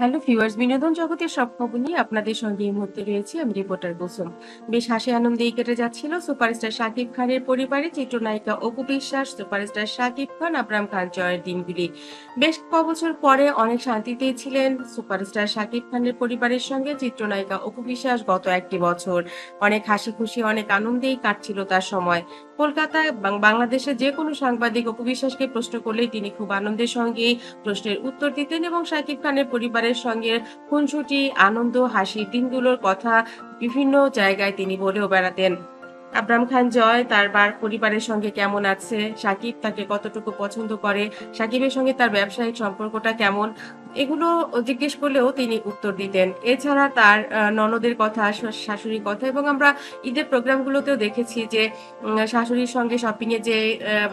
Hello viewers, বিনোদন জগতের সব খবর নিয়ে আপনাদের সঙ্গে এই মুহূর্তে রয়েছি আমি রিপোর্টার কুসুম। বেশ হাসি আনন্দেই কেটে যাচ্ছিল সুপারস্টার শাকিব খানের পরিবারে চিত্রনায়িকা অপু বিশ্বাস, সুপারস্টার শাকিব খান, আবরাম খান জয়ের দিনগুলি। বেশ কবছর পরে অনেক শান্তিতেই ছিলেন সুপারস্টার শাকিব খানের পরিবারের সঙ্গে চিত্রনায়িকা অপু বিশ্বাস। গত একটি বছর অনেক হাসি খুশি, অনেক আনন্দেই কাটছিল তার সময়। কলকাতায় বাংলাদেশের যে কোনো সাংবাদিক অপু বিশ্বাসকে প্রশ্ন করলেই তিনি খুব আনন্দের সঙ্গে প্রশ্নের উত্তর দিতেন এবং শাকিব খানের পরিবারের সঙ্গে খুনসুটি, আনন্দ, হাসির দিনগুলোর কথা বিভিন্ন জায়গায় তিনি বলেও বেড়াতেন। আবরাম খান জয় তার পরিবারের সঙ্গে কেমন আছে, শাকিব তাকে কতটুকু পছন্দ করে, শাকিবের সঙ্গে তার ব্যবসায়িক সম্পর্কটা কেমন, এগুলো জিজ্ঞেস করলেও তিনি উত্তর দিতেন। এছাড়া তার ননদের কথা, শাশুড়ির কথা এবং আমরা ঈদের প্রোগ্রামগুলোতেও দেখেছি যে শাশুড়ির সঙ্গে শপিং এ যে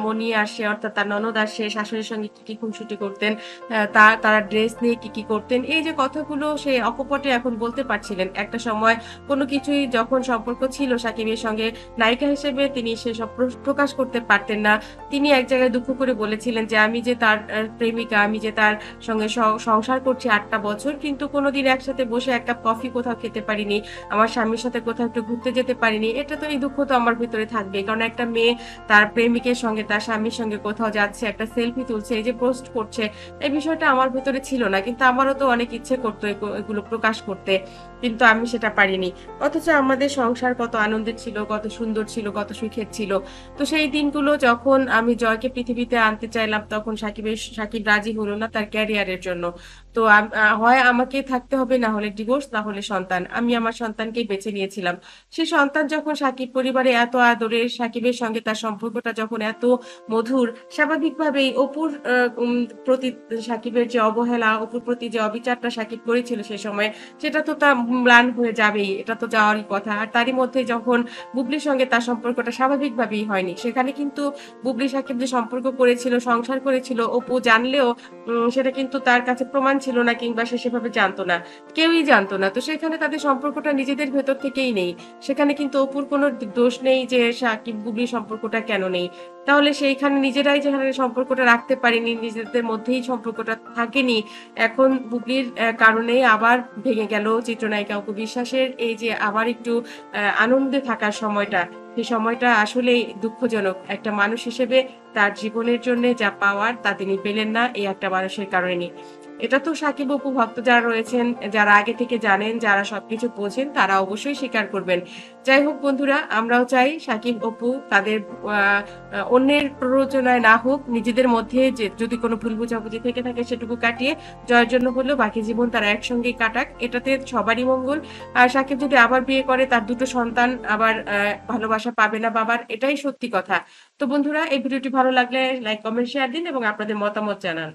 মনি আসে অর্থাৎ তার ননদ আসে, শাশুড়ির সঙ্গে কি খুনসুটি করতেন, তারা ড্রেস নিয়ে কি করতেন, এই যে কথাগুলো সে অকপটে এখন বলতে পারছিলেন। একটা সময় কোনো কিছুই যখন সম্পর্ক ছিল শাকিবের সঙ্গে, নায়িকা হিসেবে তিনি সেসব প্রকাশ করতে পারতেন না। তিনি এক জায়গায় দুঃখ করে বলেছিলেন যে আমি যে তার প্রেমিকা, আমি যে তার সঙ্গে সংসার করছি ৮টা বছর, কিন্তু কোনোদিন একসাথে বসে এক কাপ কফি কোথাও খেতে পারিনি, আমার স্বামীর সাথে কোথাও একটু ঘুরতে যেতে পারিনি। এটা তো, এই দুঃখ তো আমার ভিতরে থাকবে। কারণ একটা মেয়ে তার প্রেমিকের সঙ্গে, তার স্বামীর সঙ্গে কোথাও যাচ্ছে, একটা সেলফি তুলছে, এই যে পোস্ট করছে, এই বিষয়টা আমার ভিতরে ছিল না। কিন্তু আমারও তো অনেক ইচ্ছে করতো এগুলো প্রকাশ করতে, কিন্তু আমি সেটা পারিনি। অথচ আমাদের সংসার কত আনন্দের ছিল, কত সুন্দর ছিল, কত সুখের ছিল। তো সেই দিনগুলো যখন আমি জয়কে পৃথিবীতে আনতে চাইলাম, তখন সাকিব রাজি হলো না তার ক্যারিয়ারের জন্য। তো হয় আমাকে থাকতে হবে, না হলে ডিভোর্স, না হলে সন্তান। আমি আমার সন্তানকেই বেছে নিয়েছিলাম। সেই সন্তান যখন সাকিব পরিবারে এত আদরের, সাকিবের সঙ্গে তার সম্পর্কটা যখন এত মধুর, স্বাভাবিকভাবেই অপুর প্রতি সাকিবের যে অবহেলা, অপুর প্রতি যে অবিচারটা সাকিব করেছিল সে সময়, সেটা তো তার ম্লান হয়ে যাবেই, এটা তো যাওয়ারই কথা। আর তারই মধ্যে যখন বুবলির সঙ্গে তার সম্পর্কটা স্বাভাবিকভাবেই হয়নি, সেখানে কিন্তু বুবলি সাকিব যে সম্পর্ক করেছিল, সংসার করেছিল, অপু জানলেও সেটা কিন্তু তার কাছে প্রমাণ ছিল না, কিংবা সে সেভাবে জানতো না, কেউই জানতো না। তো সেখানে তাদের সম্পর্কটা নিজেদের ভেতর থেকেই নেই। সেখানে কিন্তু অপুর কোনো দোষ নেই যে সাকিব বুবলির সম্পর্কটা কেন নেই। তাহলে সেইখানে নিজেরাই যেখানে সম্পর্কটা রাখতে পারিনি, নিজেদের মধ্যেই সম্পর্কটা থাকেনি, এখন বুবলির কারণেই আবার ভেঙে গেল চিত্রনায়িকা অপু বিশ্বাসের এই যে আবার একটু আনন্দে থাকার সময়টা। সেই সময়টা আসলেই দুঃখজনক। একটা মানুষ হিসেবে তার জীবনের জন্য যা পাওয়ার তা তিনি পেলেন না এই একটা মানুষের কারণে। এটা তো সাকিব অপু ভক্ত যারা রয়েছেন, যারা আগে থেকে জানেন, যারা সবকিছু বোঝেন, তারা অবশ্যই স্বীকার করবেন। যাই হোক বন্ধুরা, আমরাও চাই সাকিব অপু তাদের অন্যের প্ররোচনায় না হোক, নিজেদের মধ্যে যে যদি কোনো ভুল বোঝাবুঝি থেকে থাকে সেটুকু কাটিয়ে জয়ের জন্য হলেও বাকি জীবন তারা একসঙ্গেই কাটাক, এটাতে সবারই মঙ্গল। আর সাকিব যদি আবার বিয়ে করে, তার দুটো সন্তান আবার ভালোবাসা পাবে না বাবার, এটাই সত্যি কথা। তো বন্ধুরা, এই ভিডিওটি ভালো লাগলে লাইক, কমেন্ট, শেয়ার দিন এবং আপনাদের মতামত জানান।